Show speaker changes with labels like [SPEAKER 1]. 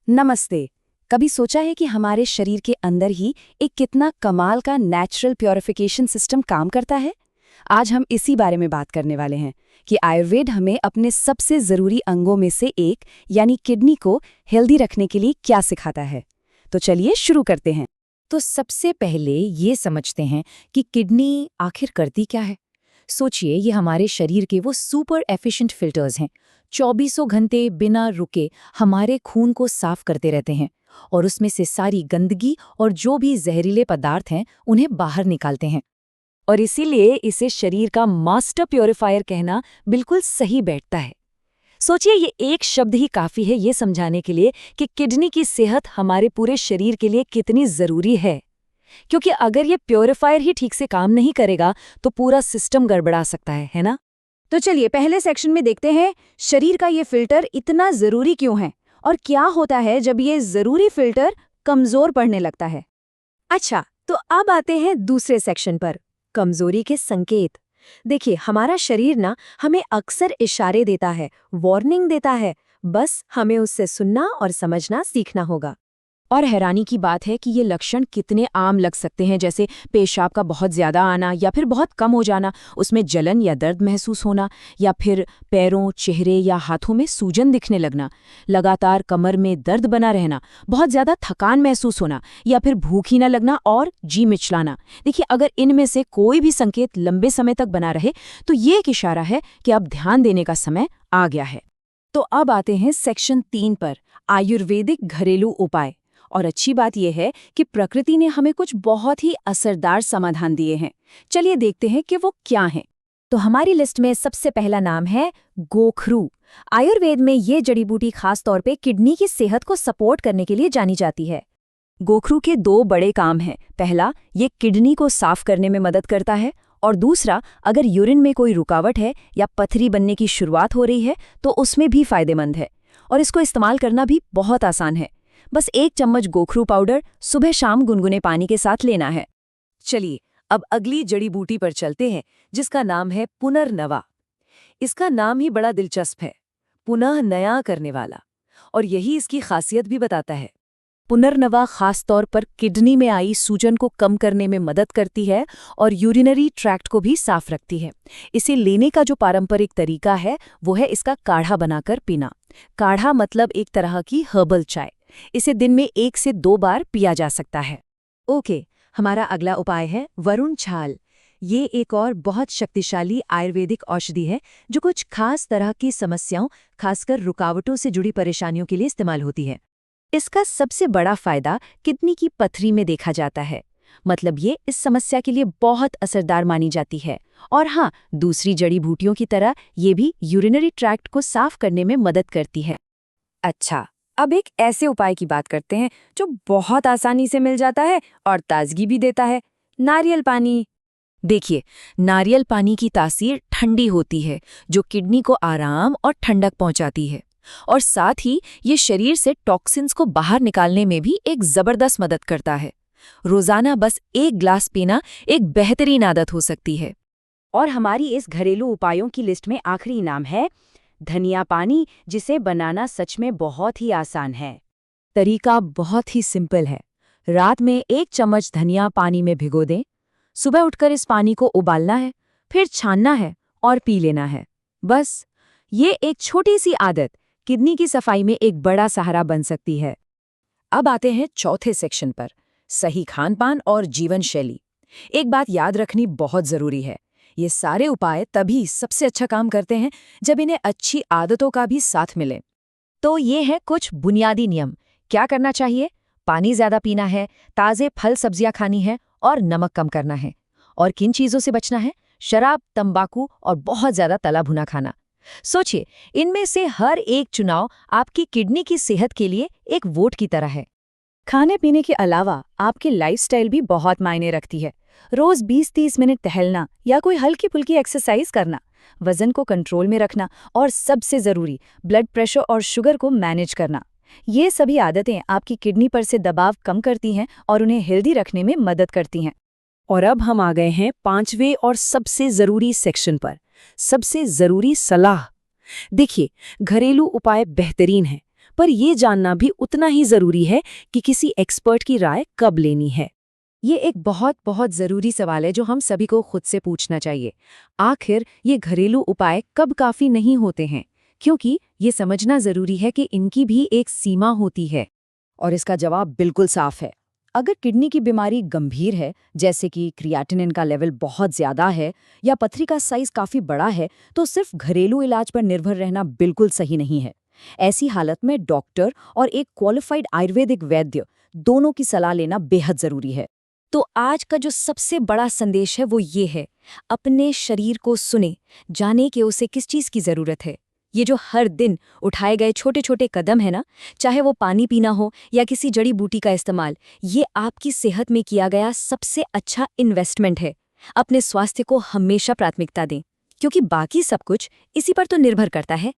[SPEAKER 1] नमस्ते। कभी सोचा है कि हमारे शरीर के अंदर ही एक कितना कमाल का नेचुरल प्योरिफिकेशन सिस्टम काम करता है? आज हम इसी बारे में बात करने वाले हैं कि आयुर्वेद हमें अपने सबसे ज़रूरी अंगों में से एक यानी किडनी को हेल्दी रखने के लिए क्या सिखाता है। तो चलिए शुरू करते हैं।
[SPEAKER 2] तो सबसे पहले ये समझते हैं कि किडनी आखिर करती क्या है। सोचिए, ये हमारे शरीर के वो सुपर एफिशिएंट फिल्टर्स हैं। 24 घंटे बिना रुके हमारे खून को साफ करते रहते हैं और उसमें से सारी गंदगी और जो भी जहरीले पदार्थ हैं उन्हें बाहर निकालते हैं।
[SPEAKER 1] और इसीलिए इसे शरीर का मास्टर प्योरीफायर कहना बिल्कुल सही बैठता है। सोचिए, ये एक शब्द ही काफ़ी है ये समझाने के लिए कि किडनी की सेहत हमारे पूरे शरीर के लिए कितनी ज़रूरी है। क्योंकि अगर ये प्योरीफायर ही ठीक से काम नहीं करेगा तो पूरा सिस्टम गड़बड़ा सकता है ना?
[SPEAKER 2] तो चलिए पहले सेक्शन में देखते हैं, शरीर का ये फिल्टर इतना ज़रूरी क्यों है और क्या होता है जब ये ज़रूरी फिल्टर कमज़ोर पड़ने लगता है। अच्छा, तो अब आते हैं दूसरे सेक्शन पर, कमज़ोरी के संकेत। देखिए, हमारा शरीर ना हमें अक्सर इशारे देता है, वार्निंग देता है, बस हमें उससे सुनना और समझना सीखना होगा। और हैरानी की बात है कि ये लक्षण कितने आम लग सकते हैं, जैसे पेशाब का बहुत ज़्यादा आना या फिर बहुत कम हो जाना, उसमें जलन या दर्द महसूस होना, या फिर पैरों, चेहरे या हाथों में सूजन दिखने लगना, लगातार कमर में दर्द बना रहना, बहुत ज़्यादा थकान महसूस होना, या फिर भूख ही न लगना और जी मिचलाना। देखिए, अगर इनमें से कोई भी संकेत लंबे समय तक बना रहे तो ये एक इशारा है कि अब ध्यान देने का समय आ गया है। तो अब आते हैं सेक्शन 3 पर, आयुर्वेदिक घरेलू उपाय। और अच्छी बात यह है कि प्रकृति ने हमें कुछ बहुत ही असरदार समाधान दिए हैं। चलिए देखते हैं कि वो क्या हैं। तो हमारी लिस्ट में सबसे पहला नाम है गोखरू। आयुर्वेद में ये जड़ी बूटी खास तौर पे किडनी की सेहत को सपोर्ट करने के लिए जानी जाती है।
[SPEAKER 1] गोखरू के दो बड़े काम हैं। पहला, ये किडनी को साफ करने में मदद करता है, और दूसरा, अगर यूरिन में कोई रुकावट है या पथरी बनने की शुरुआत हो रही है तो उसमें भी फायदेमंद है। और इसको इस्तेमाल करना भी बहुत आसान है। बस 1 चम्मच गोखरू पाउडर सुबह शाम गुनगुने पानी के साथ लेना है।
[SPEAKER 2] चलिए अब अगली जड़ी बूटी पर चलते हैं, जिसका नाम है पुनर्नवा। इसका नाम ही बड़ा दिलचस्प है, पुनः नया करने वाला, और यही इसकी खासियत भी बताता है। पुनर्नवा खास तौर पर किडनी में आई सूजन को कम करने में मदद करती है और यूरिनरी ट्रैक्ट को भी साफ रखती है। इसे लेने का जो पारंपरिक तरीका है वो है इसका काढ़ा बनाकर पीना। काढ़ा मतलब एक तरह की हर्बल चाय। इसे दिन में 1 से 2 बार पिया जा सकता है। ओके, हमारा अगला उपाय है वरुण छाल। ये एक और बहुत शक्तिशाली आयुर्वेदिक औषधि है जो कुछ खास तरह की समस्याओं, खासकर रुकावटों से जुड़ी परेशानियों के लिए इस्तेमाल होती है। इसका सबसे बड़ा फायदा किडनी की पथरी में देखा जाता है। मतलब ये इस समस्या के लिए बहुत असरदार मानी जाती है। और हाँ, दूसरी जड़ी बूटियों की तरह ये भी यूरिनरी ट्रैक्ट को साफ करने में मदद करती है। अच्छा, अब एक ऐसे उपाय की बात करते हैं जो बहुत आसानी से मिल जाता है और ताजगी भी देता है, नारियल पानी। देखिए, नारियल पानी की तासीर ठंडी होती है, जो किडनी को आराम और ठंडक पहुंचाती है, और साथ ही ये शरीर से टॉक्सिन्स को बाहर निकालने में भी एक जबरदस्त मदद करता है। रोजाना बस 1 ग्लास पीना एक बेहतरीन आदत हो सकती है।
[SPEAKER 1] और हमारी इस घरेलू उपायों की लिस्ट में आखिरी नाम है धनिया पानी, जिसे बनाना सच में बहुत ही आसान है।
[SPEAKER 2] तरीका बहुत ही सिंपल है। रात में 1 चम्मच धनिया पानी में भिगो दें। सुबह उठकर इस पानी को उबालना है, फिर छानना है और पी लेना है। बस ये एक छोटी सी आदत किडनी की सफाई में एक बड़ा सहारा बन सकती है। अब आते हैं चौथे सेक्शन पर, सही खान-पान और जीवन शैली। एक बात याद रखनी बहुत जरूरी है, ये सारे उपाय तभी सबसे अच्छा काम करते हैं जब इन्हें अच्छी आदतों का भी साथ मिले। तो ये है कुछ बुनियादी नियम। क्या करना चाहिए? पानी ज्यादा पीना है, ताजे फल सब्जियां खानी है और नमक कम करना है। और किन चीजों से बचना है? शराब, तंबाकू और बहुत ज्यादा तला भुना खाना। सोचिए, इनमें से हर एक चुनाव आपकी किडनी की सेहत के लिए एक वोट की तरह है। खाने पीने के अलावा आपकी लाइफस्टाइल भी बहुत मायने रखती है। रोज 20-30 मिनट टहलना या कोई हल्की फुल्की एक्सरसाइज करना, वजन को कंट्रोल में रखना, और सबसे जरूरी ब्लड प्रेशर और शुगर को मैनेज करना। ये सभी आदतें आपकी किडनी पर से दबाव कम करती हैं और उन्हें हेल्दी रखने में मदद करती हैं।
[SPEAKER 1] और अब हम आ गए हैं 5वें और सबसे जरूरी सेक्शन पर, सबसे जरूरी सलाह। देखिए, घरेलू उपाय बेहतरीन हैं, पर ये जानना भी उतना ही ज़रूरी है कि किसी एक्सपर्ट की राय कब लेनी है।
[SPEAKER 2] ये एक बहुत बहुत ज़रूरी सवाल है जो हम सभी को खुद से पूछना चाहिए। आखिर ये घरेलू उपाय कब काफ़ी नहीं होते हैं? क्योंकि ये समझना ज़रूरी है कि इनकी भी एक सीमा होती है।
[SPEAKER 3] और इसका जवाब बिल्कुल साफ है। अगर किडनी की बीमारी गंभीर है, जैसे कि क्रिएटिनिन का लेवल बहुत ज़्यादा है या पथरी का साइज काफ़ी बड़ा है, तो सिर्फ घरेलू इलाज पर निर्भर रहना बिल्कुल सही नहीं है। ऐसी हालत में डॉक्टर और एक क्वालिफाइड आयुर्वेदिक वैद्य दोनों की सलाह लेना बेहद ज़रूरी है।
[SPEAKER 1] तो आज का जो सबसे बड़ा संदेश है वो ये है, अपने शरीर को सुने, जाने कि उसे किस चीज़ की ज़रूरत है। ये जो हर दिन उठाए गए छोटे छोटे कदम है ना, चाहे वो पानी पीना हो या किसी जड़ी बूटी का इस्तेमाल, ये आपकी सेहत में किया गया सबसे अच्छा इन्वेस्टमेंट है। अपने स्वास्थ्य को हमेशा प्राथमिकता दें, क्योंकि बाकी सब कुछ इसी पर तो निर्भर करता है।